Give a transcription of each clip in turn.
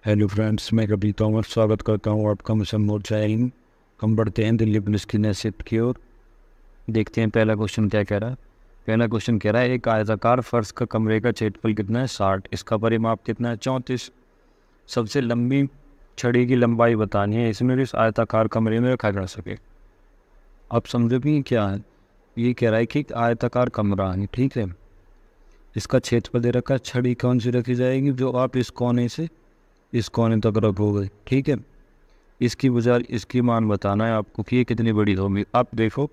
Hello friends, मैं कपिल तोमर स्वागत करता हूँ आपका मिशन मोर्चा एलिम। हम बढ़ते हैं दिल्ली पुलिस की नसीहत की ओर। देखते हैं पहला क्वेश्चन क्या कह रहा है। पहला क्वेश्चन कह रहा है एक आयताकार फर्श का कमरे का क्षेत्रफल कितना है 60, इसका परिमाप कितना है 34। सबसे लंबी छड़ी की लंबाई बतानी है इसमें इस आयताकार कमरे में रखा जा सके। आप समझो कि ये क्या है। ये कह रहा है कि एक आयताकार कमरा है, ठीक है, इसका क्षेत्रफल दे रखा है। छड़ी कौन सी रखी जाएगी? जो आप इस कोने से इस कोने तक रखोगे, ठीक है। इसकी वजह इसकी मान बताना है आपको कि ये कितनी बड़ी होगी। आप देखो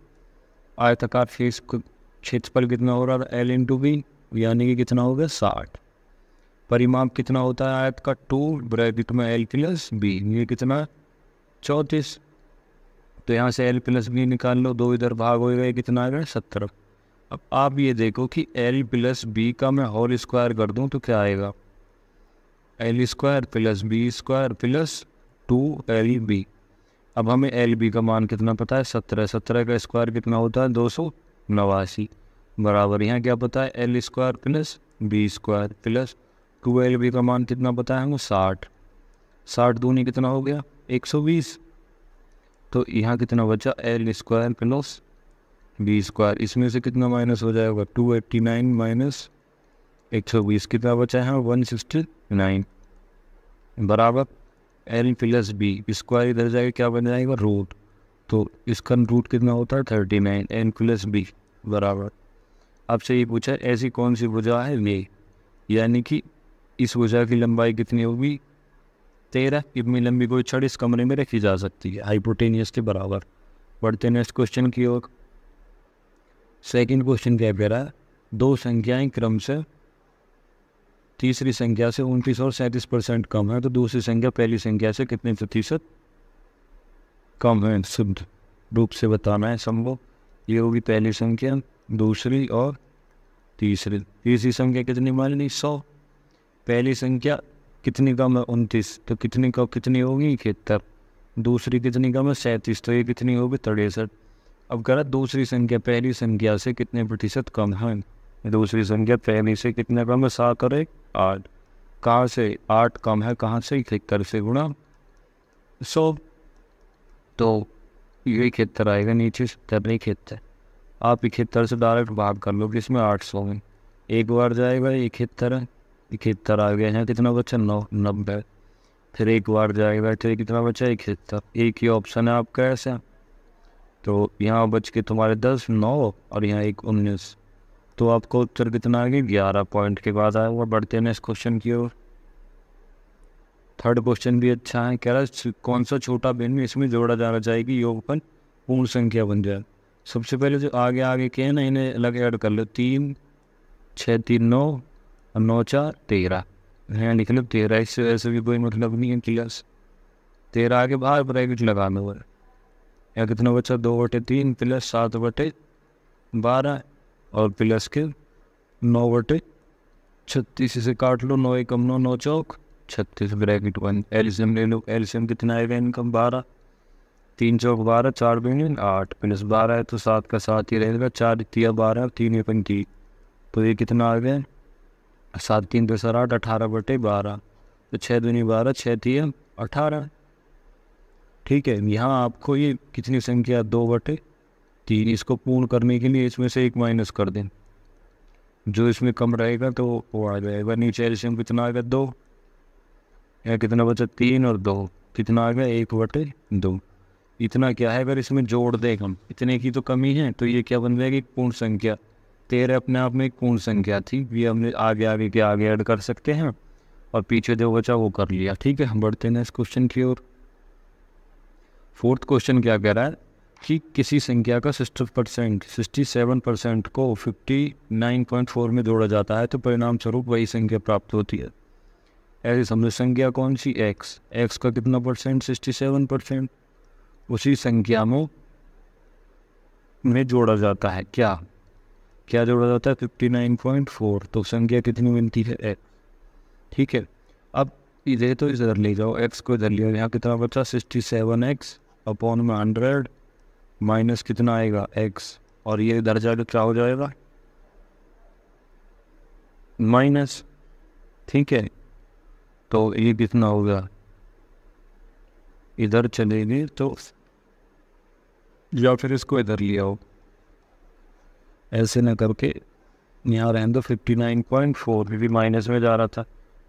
आयताकार फेस क्षेत्रफल कितना हो रहा है L इंटू बी, यानी कि कितना हो गया 60। परिमाप कितना होता है आयत का 2 ब्रैकेट में L प्लस बी, ये कितना 34। तो यहाँ से L प्लस बी निकाल लो, दो इधर भाग हो गए, कितना आ गया 17। अब आप ये देखो कि L प्लस बी का मैं होल स्क्वायर कर दूँ तो क्या आएगा, L square plus B square plus 2LB। अब हमें एल बी का मान कितना पता है 17। 17 का स्क्वायर कितना होता है 289, बराबर यहाँ क्या पता है L square plus B square plus 2LB का मान कितना पता है हमको 60। 60 दूनी कितना हो गया 120। तो यहाँ कितना बचा L square plus B square, इसमें से कितना माइनस हो जाएगा 289 माइनस 120, कितना बचा है 169, बराबर L प्लस बी स्क्वायर इधर जाएगा क्या बन जाएगा रूट। तो इसका रूट कितना होता है 39, N प्लस बी बराबर। आपसे ये पूछा ऐसी कौन सी भुजा है ये, यानी कि इस भुजा की लंबाई कितनी होगी 13। इतनी लंबी कोई छड़ इस कमरे में रखी जा सकती है, हाइपोटेनियस के बराबर। बढ़ते नेक्स्ट क्वेश्चन की ओर। सेकेंड क्वेश्चन क्या कह रहा है, दो संख्याएं क्रम से तीसरी संख्या से 29 और 37% कम है, तो दूसरी संख्या पहली संख्या से कितने प्रतिशत कम है। शुद्ध रूप से बताना है संभव। ये होगी पहली संख्या, दूसरी और तीसरी। तीसरी संख्या कितनी मान ली 100। पहली संख्या कितनी कम है 29, तो कितनी होगी 71। दूसरी कितनी कम है 37, तो ये कितनी होगी 63। अब कह रहा दूसरी संख्या पहली संख्या से कितने प्रतिशत कम है। दूसरी संख्या पहली से कितना कम है 7 और 1 8। कहाँ से 8 कम है, कहाँ से 71 से गुणा 100। तो ये 71 आएगा, नीचे 70 नहीं 71। आप 71 से डायरेक्ट भाग कर लो कि इसमें 800 में एक बार जाएगा 71 है, 71 आ गया है, कितना बचा 90। फिर एक बार जाएगा तो कितना बचा 71। एक ही ऑप्शन है आपका ऐसा। तो यहाँ बच के तुम्हारे 10 9 और यहाँ 1 19। तो आपको उत्तर कितना आ गया 11 पॉइंट के बाद आया हुआ। बढ़ते हैं नेक्स्ट क्वेश्चन की ओर। थर्ड क्वेश्चन भी अच्छा है। कह रहा है कौन सा छोटा भिन्न इसमें जोड़ा जाना चाहिए कि योगफल पूर्ण संख्या बन जाए। सबसे पहले जो आगे आगे के हैं ना, इन्हें अलग ऐड कर लो। 3 6 3 9 और 9 4 13। यहाँ लिख लो 13, इससे वैसे भी कोई मतलब नहीं है क्लास। 13 आगे बाहर ब्रैकेट लगाना हुआ। या कितना बचा 2/3 प्लस 7/12 और प्लस के 9/36 से काट लो। 9 एकम 9 9 चौक 36 ब्रैकेट 1। एलसीएम ले लो। एलसीएम कितना आएगा इनका 12। 3 चौक 12, 4 बिलियन 8 प्लस 12 है तो 7 का 7 ही रहेगा। 4 तिया 12, 3 एकम 3, तो ये कितना आ गया 7 3 10 8 18/12। तो 6 दूनी 12, 6 तिया 18। ठीक है, यहाँ आपको ये कितनी संख्या 2/3। इसको पूर्ण करने के लिए इसमें से एक माइनस कर दें, जो इसमें कम रहेगा तो वो आ जाएगा। नीचे एलसीएम कितना आ गया 2, या कितना बचा 3 और 2, कितना आ गया 1/2। इतना क्या है, अगर इसमें जोड़ दें हम, इतने की तो कमी है, तो ये क्या बन जाएगी एक पूर्ण संख्या। 13 अपने आप में एक पूर्ण संख्या थी, ये हमने आगे आगे के आगे ऐड कर सकते हैं और पीछे जो बचा वो कर लिया। ठीक है, हम बढ़ते हैं इस क्वेश्चन की ओर। फोर्थ क्वेश्चन क्या कह रहा है कि किसी संख्या का 67% को 59.4 में जोड़ा जाता है तो परिणाम स्वरूप वही संख्या प्राप्त होती है। ऐसी समझो संख्या कौन सी x का कितना परसेंट 67%। उसी संख्या में जोड़ा जाता है क्या जोड़ा जाता है 59.4। तो संख्या कितनी मिलती है x। ठीक है, अब इधर तो इधर ले जाओ, x को इधर लिया, यहाँ कितना बचा 67x अपॉन में 100 माइनस कितना आएगा x, और ये इधर जाकर क्या हो जाएगा माइनस। ठीक है, तो ये कितना होगा, इधर चलेंगे तो, या फिर इसको इधर ले आओ, ऐसे न करके यहाँ रहने दो 59.4, भी माइनस में जा रहा था।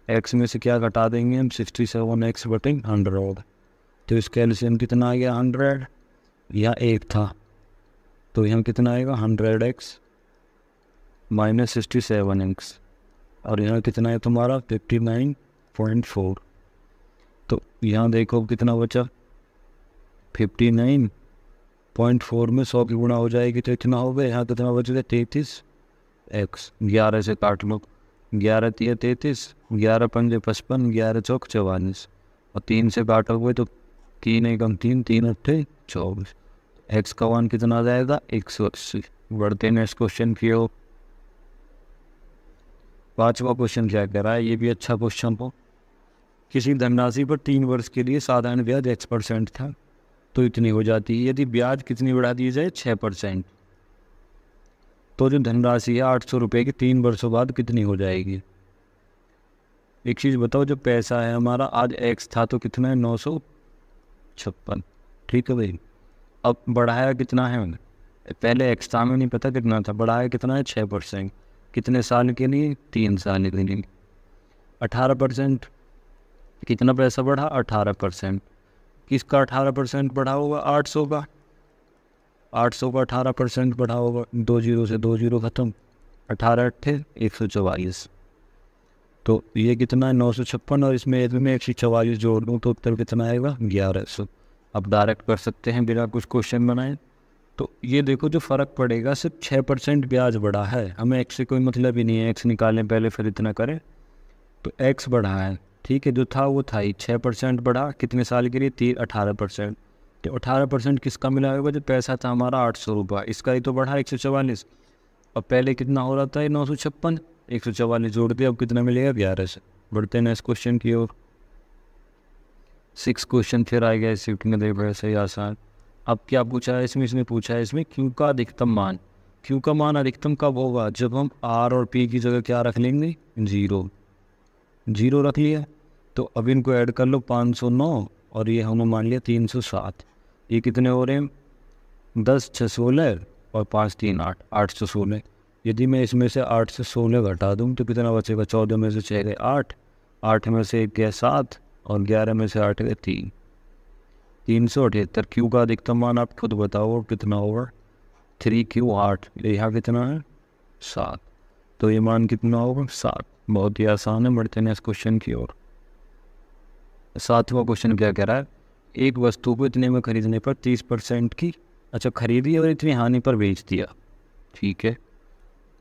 एक्स में से क्या घटा देंगे हम, 67x बटे 100, तो इसका एलसीएम कितना आ गया 100, यहाँ 1 था तो यहाँ कितना आएगा 100x माइनस 67x, और यहाँ कितना है तुम्हारा 59.4। तो यहाँ देखो कितना बचा, 59.4 में 100 की गुणा हो जाएगी तो इतना हो गया। यहाँ कितना बच गया 33x, 11 से काट लो, 11 तिया 33, 11 पंजे 55, 11 चौक 44, और 3 से काटोगे तो 3 एकम 3, 3 अट्ठे 24, एक्स का मान कितना आ जाएगा 180। बढ़ते नेक्स्ट क्वेश्चन की ओर। 5वां क्वेश्चन क्या कह रहा है, ये भी अच्छा क्वेश्चन हो। किसी धनराशि पर 3 वर्ष के लिए साधारण ब्याज x% था तो इतनी हो जाती है। यदि ब्याज कितनी बढ़ा दी जाए 6%, तो जो धनराशि है 800 रुपये की 3 वर्षों बाद कितनी हो जाएगी। एक चीज़ बताओ, जो पैसा है हमारा आज x था तो कितना है 956, ठीक है भाई। अब बढ़ाया कितना है, पहले x था, हमें नहीं पता कितना था, बढ़ाया कितना है 6%, कितने साल के लिए 3 साल के लिए। 18% कितना पैसा बढ़ा 18%, किसका 18% बढ़ा होगा 800 का, 800 का 18% बढ़ा होगा, 2 जीरो से 2 जीरो खत्म, 18 अट्ठे 144, तो ये कितना है 956, और इसमें 144 जोड़ दूँ तो उत्तर कितना आएगा 1100। अब डायरेक्ट कर सकते हैं बिना कुछ क्वेश्चन बनाए। तो ये देखो जो फ़र्क पड़ेगा सिर्फ 6% ब्याज बढ़ा है, हमें एक्स से कोई मतलब ही नहीं है, एक्स निकालें पहले फिर इतना करें, तो एक्स बढ़ा है, ठीक है, जो था वो था ही, 6% बढ़ा, कितने साल के लिए 18%, तो 18% किसका मिला होगा, जो पैसा था हमारा 800 रुपये, इसका ही तो बढ़ा 144, और पहले कितना हो रहा था ये 956, 144 जोड़ दिया, अब कितना मिलेगा 1100। बढ़ते हैं नेक्स्ट क्वेश्चन की ओर। 6 क्वेश्चन फिर आ गया शिफ्ट में, देखो ऐसे ही आसान। अब क्या पूछा है इसमें, इसमें पूछा है इसमें क्यू का अधिकतम मान। क्यू का मान अधिकतम कब होगा, जब हम आर और पी की जगह क्या रख लेंगे, 0 रख लिया। तो अब इनको ऐड कर लो, 509 और ये हमने मान लिया 307, ये कितने हो रहे हैं 10 6 16 और 5 3 8, 816। यदि मैं इसमें से 8 से 16 घटा दूँ तो कितना बचेगा, 14 में से 6 गए 8, 8 में से 1 गया 7, और 11 में से 8 गए 3, 378। क्यू का अधिकतम मान आप खुद बताओ कितना होगा, 3Q 8, यहाँ कितना है 7, तो ये मान कितना होगा 7। बहुत ही आसान है, बढ़ते हैं इस क्वेश्चन की ओर। 7वां क्वेश्चन क्या कह रहा है, एक वस्तु को इतने में खरीदने पर 30% की, अच्छा खरीदी और इतनी हानि पर बेच दिया, ठीक है।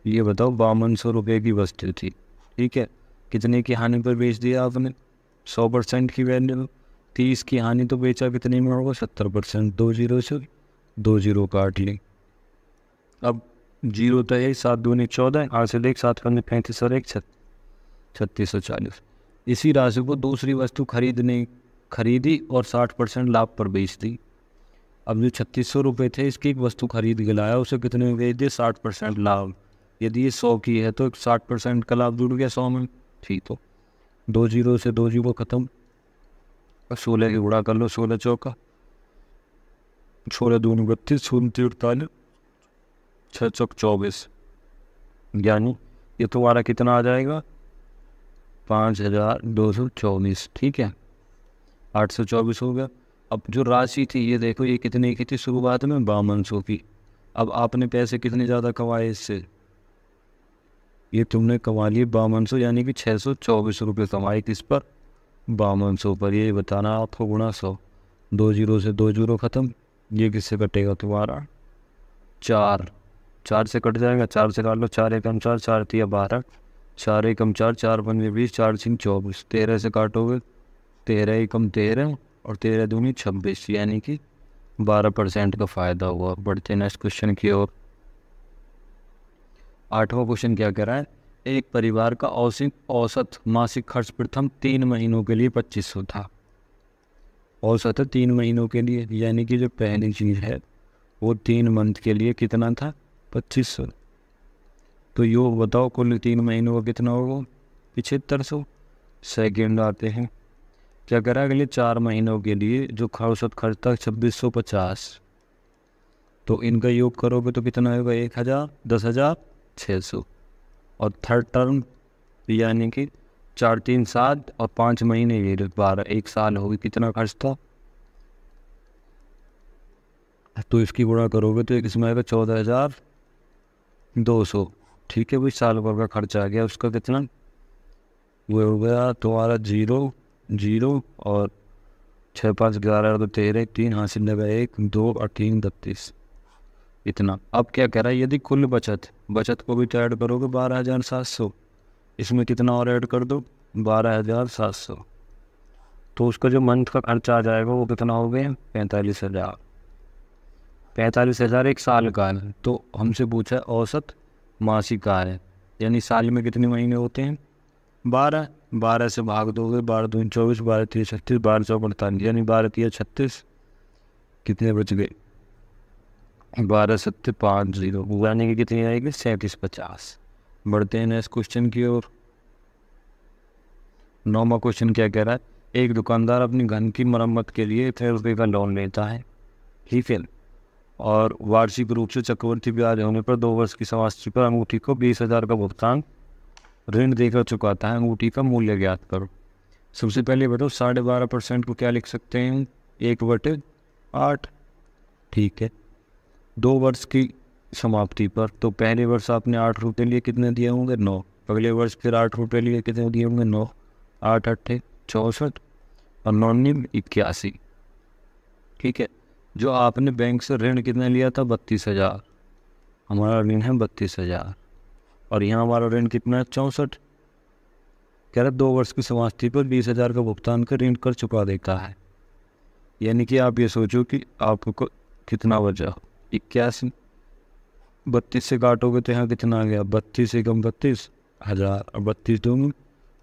ये बताओ 5200 रुपये की वस्तु थी, ठीक है, कितने की हानि पर बेच दिया आपने, 100% की वैल्यू, 30 की हानि तो बेचा कितने में होगा 70%, 2 जीरो से 2 जीरो काट ली। अब 0 तो है 7 दूनी 14, 8 से देख 7 पंजे 35 और 1 3640। इसी राशि को दूसरी वस्तु खरीदी और 60% लाभ पर बेच दी। अब जो 3600 रुपये थे इसकी एक वस्तु खरीद के लाया, उसे कितने में बेच दिए 60% लाभ। यदि ये 100 की है तो 60% का लाभ जुड़ गया 100 में, ठीक। तो 2 जीरो से 2 जीरो खत्म, 16 की गुणा कर लो, 16 चौका 16 दूनी 32, 0 48, 6 चौक 24, यानी ये तुम्हारा कितना आ जाएगा 5224, ठीक है, 824 हो गया। अब जो राशि थी ये देखो, ये कितने की थी शुरुआत में 5200 की। अब आपने पैसे कितने ज़्यादा कमाए इससे, ये तुमने कमा लिए 5200, यानी कि 624 रुपये कमाए किस पर 5200 पर। ये बताना आपको गुणा 100, 2 जीरो से 2 जीरो ख़त्म, ये किससे कटेगा तुम्हारा 4 से कट जाएगा, 4 से काट लो, 4 एकम 4, 4 तिया 12, 4 एकम 4, 4 पंजे 20, 4 सिंह 24, 13 से काटोगे 13 एकम 13 और 13 दूनी 26, यानी कि 12% का फ़ायदा हुआ। बढ़ते नेक्स्ट क्वेश्चन की ओर। 8वां क्वेश्चन क्या कह रहा है, एक परिवार का औसत मासिक खर्च प्रथम 3 महीनों के लिए 2500 था। औसत है 3 महीनों के लिए, यानी कि जो पहली चीज़ है वो 3 मंथ के लिए कितना था 2500। तो योग बताओ कुल 3 महीनों का कितना होगा 7500। सेकेंड आते हैं, क्या करा अगले 4 महीनों के लिए जो औसत खर्च था 2650, तो इनका योग करोगे तो कितना होगा 1000, 10,600। और थर्ड टर्म यानी कि 4 3 7 और 5 महीने ये 12, 1 साल होगी, कितना खर्च था, तो इसकी गुणा करोगे तो इसमें आएगा 14,200। ठीक है भाई, साल भर का खर्चा आ गया उसका कितना, वो हो गया तुम्हारा 0 0 और 6 5 11 तो 13, 3 हासिल लगा 1 2 और 3 32, इतना। अब क्या कह रहा है, यदि कुल बचत को भी तो ऐड करोगे 12,700, इसमें कितना और ऐड कर दो 12,700, तो उसका जो मंथ का खर्चा आ जाएगा वो कितना हो गया 45,000। 45,000 एक साल का है, तो हमसे पूछा है औसत मासिक आय है, यानी साल में कितने महीने होते हैं 12, 12 से भाग दोगे, 12 दूनी 24, 12 3 36, 12 4 48, यानी 12 3 36, कितने बच गए 12 7 5 0, यानी कि कितनी आएगी 3750। बढ़ते हैं नेक्स्ट क्वेश्चन की ओर। 9वां क्वेश्चन क्या कह रहा है, एक दुकानदार अपनी घर की मरम्मत के लिए 1,000 रुपये का लोन लेता है, ठीक है, और वार्षिक रूप से चक्रवृद्धि ब्याज होने पर 2 वर्ष की समाप्ति पर अंगूठी को 20,000 का भुगतान ऋण देकर चुकाता है। अंगूठी का मूल्य ज्ञात करो। सबसे पहले बताओ 12.5% को क्या लिख सकते हैं 1/8, ठीक है। 2 वर्ष की समाप्ति पर, तो पहले वर्ष आपने 8 रुपये लिए, कितने दिए होंगे 9, अगले वर्ष फिर 8 रुपये लिए, कितने दिए होंगे 9, 8 8 64 और 9 9 81, ठीक है। जो आपने बैंक से ऋण कितना लिया था 32,000, हमारा ऋण है 32,000, और यहाँ हमारा ऋण कितना है 64, कह रहा 2 वर्ष की समाप्ति पर 20,000 का भुगतान कर ऋण कर चुका देता है। यानी कि आप ये सोचो कि आपको कितना बचा 81, 32 से काटोगे तो यहाँ कितना आ गया 32 से कम 32,000, और 32 दूंगे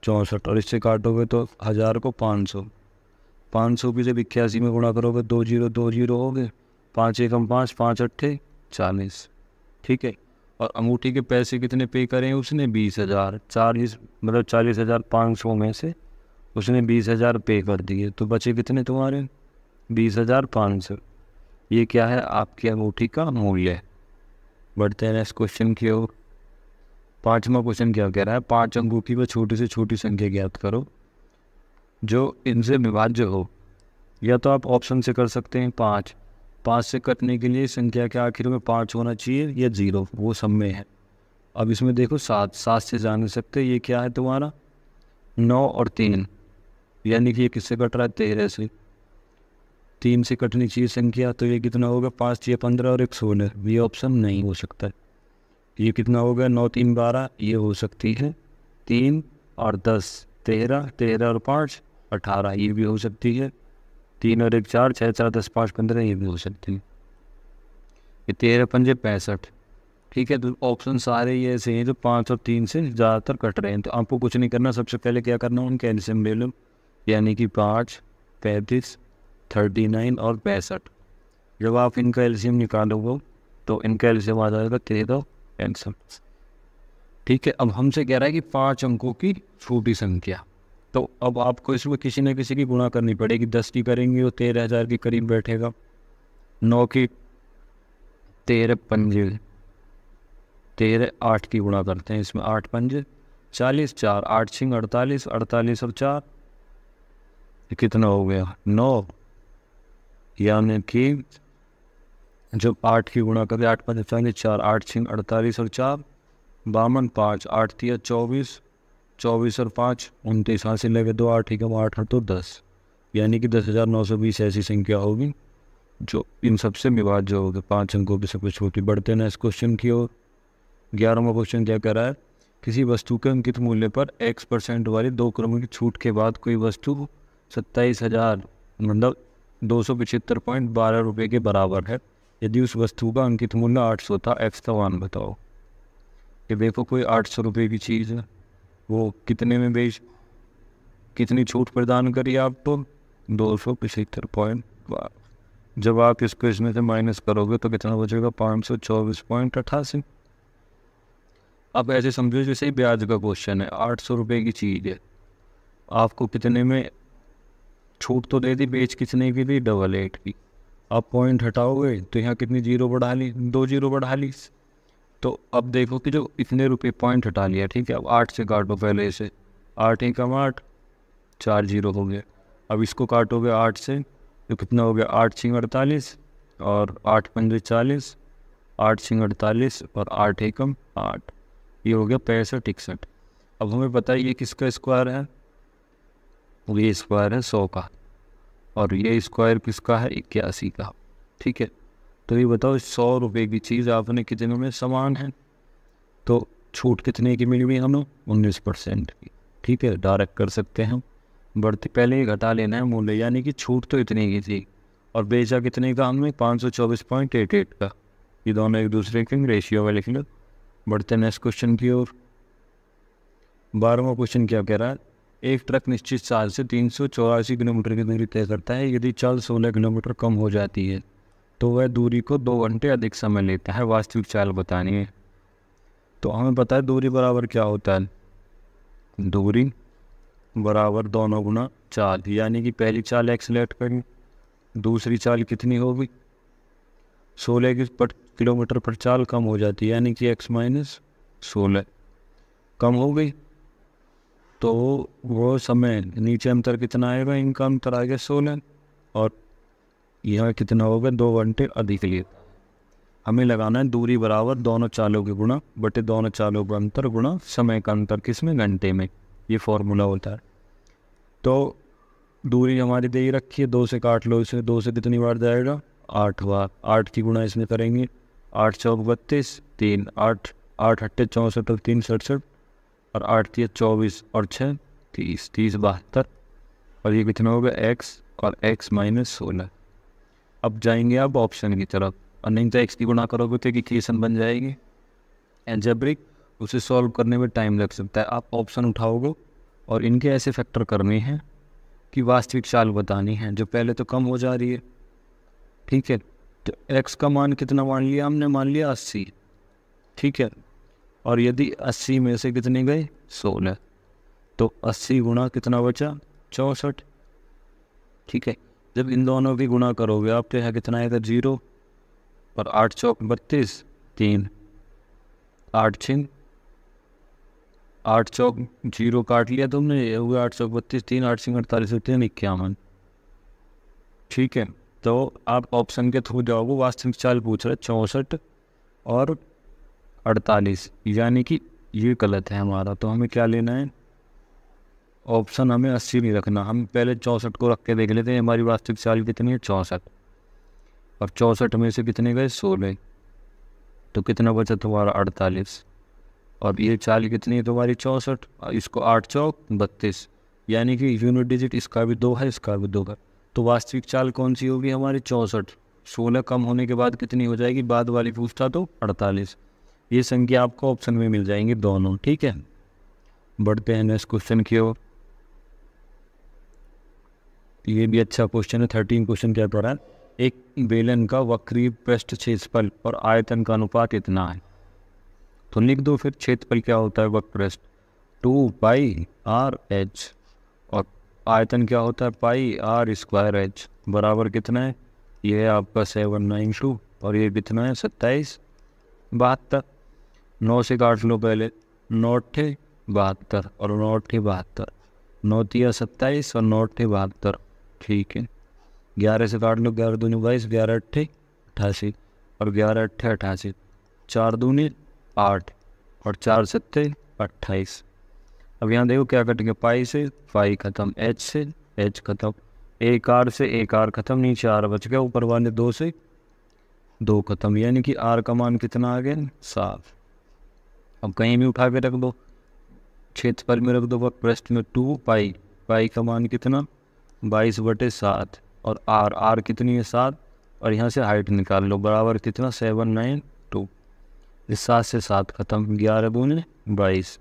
64, और इससे काटोगे तो 1000 को 500, 500 की जब 81 में गुणा करोगे 2 0 2 0 हो गए, 5 एकम 5 5 8 40, ठीक है। और अंगूठी के पैसे कितने पे करें उसने 20,000, 40 मतलब 40,500 में से उसने 20,000 पे कर दिए, तो बचे कितने तुम्हारे 20,500। ये क्या है आपकी अंगूठी का मूल्य है। बढ़ते हैं नेक्स्ट क्वेश्चन की ओर। 5वां क्वेश्चन क्या कह रहा है, 5 अंगूठी व छोटी से छोटी संख्या ज्ञात करो जो इनसे विभाज्य हो। या तो आप ऑप्शन से कर सकते हैं 5 से कटने के लिए संख्या के आखिर में 5 होना चाहिए या 0, वो सब में है। अब इसमें देखो 7 से जान सकते, ये क्या है तुम्हारा 9 और 3, यानी कि ये किससे कट रहा है 13 से, 3 से कटनी चाहिए संख्या, तो ये कितना होगा 5 या 15 और 1 16, ये ऑप्शन नहीं हो सकता है। ये कितना होगा 9 3 12, ये हो सकती है 3 और 10 13, 13 और 5 18, ये भी हो सकती है 3 और 1 4, 6 4 10 5 15, ये भी हो सकती है। ये 13 पंजे 65, ठीक है। तो ऑप्शन सारे ये ऐसे हैं जो 5 और 3 से ज़्यादातर कट रहे हैं, तो आपको कुछ नहीं करना, सबसे पहले क्या करना है उनका एलसीएम ले लो, यानी कि 5 35 39 और 65। जब आप इनका एलसीएम निकालोगे तो इनका एलसीएम आ जाएगा 13 65, ठीक है। अब हमसे कह रहा है कि 5 अंकों की छोटी संख्या, तो अब आपको इसमें किसी न किसी की गुणा करनी पड़ेगी। 10 की करेंगे वो 13,000 के करीब बैठेगा, 9 की 13 पंजे 13, 8 की गुणा करते हैं, इसमें 8 पंजे 40, 4 8 6 48, 48 और 4 कितना हो गया 9, यानी कि जब 8 की गुणा करें 8 5 40, 4 8 6 48 और 4 52, 5 8 3 24, 24 और 5 29, हासिल लगे 2 8 कम 8 तो 10, यानी कि 10,920 ऐसी संख्या होगी जो इन सबसे विभाज्य होगी 5 अंकों की सबसे छोटी। बढ़ते हैं इस क्वेश्चन की ओर। 11वां क्वेश्चन क्या कर रहा है, किसी वस्तु के अंकित मूल्य पर X% वाली 2 क्रमों की छूट के बाद कोई वस्तु 27,000 मतलब 275.12 रुपये के बराबर है। यदि उस वस्तु का अंकित मूल्य 800 था, X का मान बताओ। कि देखो कोई 800 रुपये की चीज़ है, वो कितने में कितनी छूट प्रदान करी आपको 275.12। जब आप इसको इसमें से माइनस करोगे तो कितना बचेगा 524.88। अब ऐसे समझो जैसे ही ब्याज का क्वेश्चन है, 800 रुपये की चीज़ है, आपको कितने में छूट तो दे दी, बेच कितने की दी, 88 की। अब पॉइंट हटाओगे तो यहाँ कितनी जीरो बढ़ा ली, 2 जीरो बढ़ा ली। तो अब देखो कि जो इतने रुपए पॉइंट हटा लिया, ठीक है। अब 8 से काटो पहले इसे, 8 एकम 8, 4 जीरो हो गया। अब इसको काटोगे 8 से तो कितना हो गया, 8 छिंग 48 और 8 पंजे 40, 8 छिंग 48 और 8 एकम 8, ये हो गया 65 61। अब हमें पता है ये किसका स्क्वायर है, ये स्क्वायर है 100 का, और ये स्क्वायर किसका है, 81 का, ठीक है। तो ये बताओ 100 रुपये की चीज़ आपने कितने में समान है, तो छूट कितने की मिली हुई हमें, 19% की, ठीक है। डायरेक्ट कर सकते हैं हम, बढ़ती पहले ही घटा लेना है मूल्य, यानी कि छूट तो इतने की थी और बेचा कितने का हमने, 524.88 का। ये दोनों एक दूसरे के रेशियो में लिख लो। बढ़ते नेक्स्ट क्वेश्चन की ओर। 12वां क्वेश्चन क्या कह रहा है, एक ट्रक निश्चित चाल से 384 किलोमीटर की दूरी तय करता है। यदि चाल 16 किलोमीटर कम हो जाती है तो वह दूरी को 2 घंटे अधिक समय लेता है। वास्तविक चाल बतानी है। तो हमें पता है दूरी बराबर क्या होता है, दूरी बराबर दोनों गुना चाल, यानी कि पहली चाल एक्स लेट करें, दूसरी चाल कितनी होगी, 16 किलोमीटर पर चाल कम हो जाती है, यानी कि एक्स माइनस 16 कम हो गई। तो वो समय नीचे अंतर कितना आएगा, इनका अंतर आ गया 16 और यह कितना होगा, 2 घंटे अधिक लिए। हमें लगाना है दूरी बराबर दोनों चालों के गुणा बटे दोनों चालों का अंतर गुणा समय का अंतर, किसमें, घंटे में। ये फॉर्मूला होता है। तो दूरी हमारी दे ही रखी है, 2 से काट लो इसे, 2 से कितनी बार जाएगा, 8 बार। 8 की गुणा इसमें करेंगे, 8 चौक 32, 3 8, 8 अट्ठे 64 और 3 67 और 8 3 24 और 6 30, 30 72। और ये कितना होगा, एक्स और एक्स माइनस 16। अब जाएंगे आप ऑप्शन की तरफ, और नहीं तो एक्स की गुणा करोगे तो इक्वेशन बन जाएगी एल्जेब्रिक, उसे सॉल्व करने में टाइम लग सकता है। आप ऑप्शन उठाओगे और इनके ऐसे फैक्टर करने हैं कि वास्तविक चाल बतानी है, जो पहले तो कम हो जा रही है, ठीक है। तो एक्स का मान कितना मान लिया हमने, मान लिया 80, ठीक है। और यदि 80 में से कितने गए, 16, तो 80 गुणा कितना बचा, 64, ठीक है। जब इन दोनों की गुणा करोगे आप तो यहाँ कितना आएगा, 0 और 8 चौक 32, 3 8 6 8 चौक 0 काट लिया तुमने, ये हुआ 8 चौक 32, 3 8 6 48 3 51, ठीक है। तो आप ऑप्शन के थ्रू जाओगे, वास्तविक चाल पूछ रहे 64 और 48, यानी कि ये गलत है हमारा। तो हमें क्या लेना है, ऑप्शन हमें 80 नहीं रखना, हम पहले 64 को रख के देख लेते हैं हमारी वास्तविक चाल कितनी है, 64। और 64 में से कितने गए, 16, तो कितना बचा तुम्हारा, 48। और ये चाल कितनी है तुम्हारी, 64, इसको 8 चौक 32, यानी कि यूनिट डिजिट इसका भी 2 है, इसका भी 2 है। तो वास्तविक चाल कौन सी होगी हमारी, 64। 16 कम होने के बाद कितनी हो जाएगी, बाद वाली पूछता तो 48। ये संख्या आपको ऑप्शन में मिल जाएंगे दोनों, ठीक है। बढ़ते हैं नेक्स्ट क्वेश्चन की ओर। ये भी अच्छा क्वेश्चन है। 13 क्वेश्चन क्या पढ़ा है, एक बेलन का वक्री पृष्ठ क्षेत्रफल और आयतन का अनुपात इतना है। तो लिख दो फिर, क्षेत्रफल क्या होता है, वक्र पृष्ठ 2 पाई आर एच, और आयतन क्या होता है, पाई आर स्क्वायर एच, बराबर कितना है, ये है आपका 792 और ये कितना है, 27 72। 9 से काट लो पहले, 9 थे 72 और 9 थे 72, 9 तिया 27 और 9 थे 72, ठीक है। 11 से काट लो, 11 दूनी 22, 11 अट्ठे 88 और 11 अट्ठे 88, 4 दूनी 8 और 4 सत्ते 28। अब यहाँ देखो क्या कटेंगे, पाई से पाई खत्म, एच से एच खत्म, एक आर से एक आर खत्म, नीचे आर बच गया, ऊपर वाले 2 से 2 खत्म, यानी कि आर का मान कितना आ गया, 7। अब कहीं भी उठा के रख दो, क्षेत्रफल में रख दो, वक्र पृष्ठ में 2 पाई, पाई का मान कितना 22/7 और आर कितनी है 7, और यहाँ से हाइट निकाल लो, बराबर कितना 792। इस 7 से 7 खत्म, 11 दूने 22,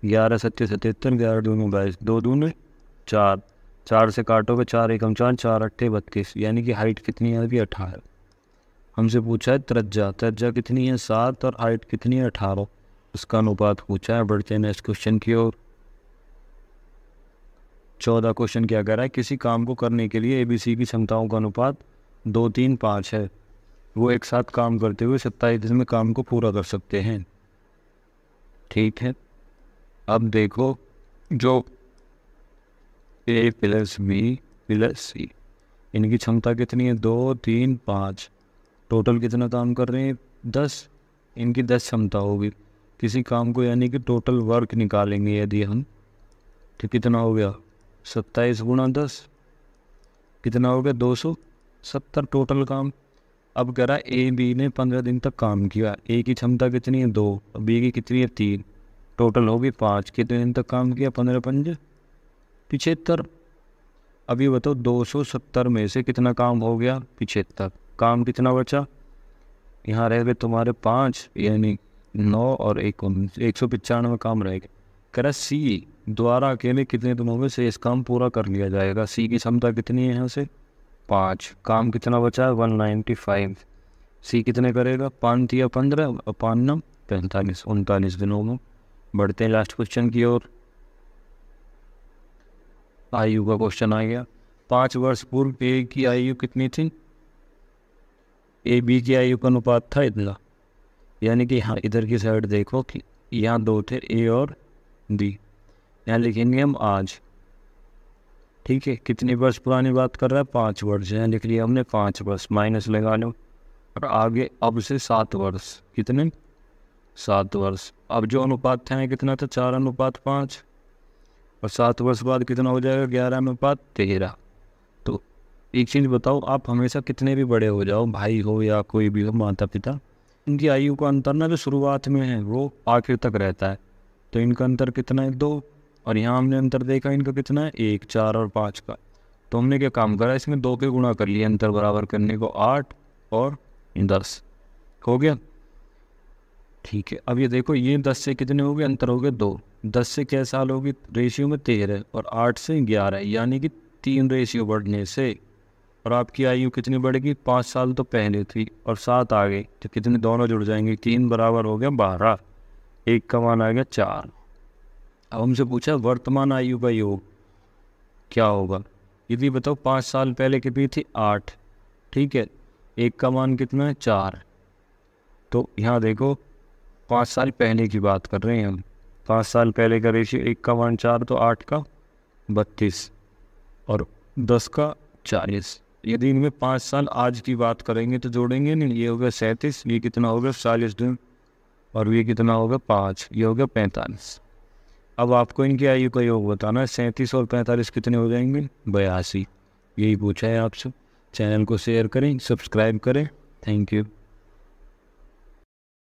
11 सत्ते 77, 11 दूने 22, 2 दूने 4, 4 से काटोगे 4 एकम 4, 4 अट्ठे 32, यानी कि हाइट कितनी है अभी 18। हमसे पूछा है त्रिज्या, त्रिज्या कितनी है 7 और हाइट कितनी है 18, उसका अनुपात पूछा है। बढ़ते हैं नेक्स्ट क्वेश्चन की ओर। 14 क्वेश्चन क्या कह रहा है, किसी काम को करने के लिए ABC की क्षमताओं का अनुपात 2, 3, 5 है। वो एक साथ काम करते हुए 27 दिन में काम को पूरा कर सकते हैं। ठीक है, अब देखो जो A + B + C, इनकी क्षमता कितनी है, 2, 3, 5, टोटल कितना काम कर रहे हैं, 10। इनकी 10 क्षमता होगी किसी काम को, यानी कि टोटल वर्क निकालेंगे यदि हम, तो कितना हो गया, 27 × 10 कितना हो गया, 270 टोटल काम। अब कह रहा है AB ने 15 दिन तक काम किया। A की क्षमता कितनी है, 2, B की कितनी है, 3, टोटल होगी 5। कितने दिन तक काम किया, 15 × 5 = 75। अभी बताओ 270 में से कितना काम हो गया, 75। काम कितना बचा, यहाँ रह गए तुम्हारे 5, यानी 9 और 1, 195 काम रहेगा। कह रहा C द्वारा अकेले कितने दिनों में शेष काम पूरा कर लिया जाएगा। C की क्षमता कितनी है, यहाँ से 5, काम कितना बचा है, 195। C कितने करेगा, 5 × 15 और 5 × 9 45, 39 दिनों में। बढ़ते हैं लास्ट क्वेश्चन की ओर। आयु का क्वेश्चन आ गया। 5 वर्ष पूर्व A की आयु कितनी थी, AB की आयु का अनुपात था इतना, यानी कि हाँ इधर की साइड देखो कि यहाँ 2 थे, A और D। यहाँ लिखेंगे हम आज। ठीक है, कितने वर्ष पुरानी बात कर रहा है, 5 वर्ष। यहाँ लिख लिया हमने 5 वर्ष, माइनस लगा लो। और आगे अब से 7 वर्ष, कितने, 7 वर्ष। अब जो अनुपात था कितना था, 4:5, और 7 वर्ष बाद कितना हो जाएगा, 11:13। तो एक चीज़ बताओ, आप हमेशा कितने भी बड़े हो जाओ, भाई हो या कोई भी हो, माता पिता, इनकी आयु का अंतर ना जो शुरुआत में है वो आखिर तक रहता है। तो इनका अंतर कितना है, 2। और यहाँ हमने अंतर देखा इनका कितना है, 1, 4 और 5 का। तो हमने क्या काम करा, इसमें 2 के गुणा कर लिया अंतर बराबर करने को, 8 और 10 हो गया। ठीक है, अब ये देखो ये 10 से कितने हो गए, अंतर हो गए 2। 10 से क्या साल होगी, रेशियो में 13, और 8 से 11, यानी कि 3 रेशियो बढ़ने से। और आपकी आयु कितनी बढ़ेगी, 5 साल तो पहले थी और 7 आ गई, तो कितने दोनों जुड़ जाएंगे, 3 बराबर हो गया 12, 1 का मान आ गया 4। अब हमसे पूछा वर्तमान आयु का योग क्या होगा। यदि बताओ 5 साल पहले कितनी थी, 8। ठीक है, 1 का मान कितना है, 4। तो यहाँ देखो 5 साल पहले की बात कर रहे हैं हम। 5 साल पहले का रेशियो, 1 का मान 4, तो 8 का 32 और 10 का 40। यदि इनमें 5 साल आज की बात करेंगे तो जोड़ेंगे नहीं, ये हो गया 37, ये कितना हो गया 40 दिन, और ये कितना होगा 5, ये हो गया 45। अब आपको इनकी आयु का योग बताना है। 37 और 45 कितने हो जाएंगे, 82। यही पूछा है आपसे। चैनल को शेयर करें, सब्सक्राइब करें। Thank you.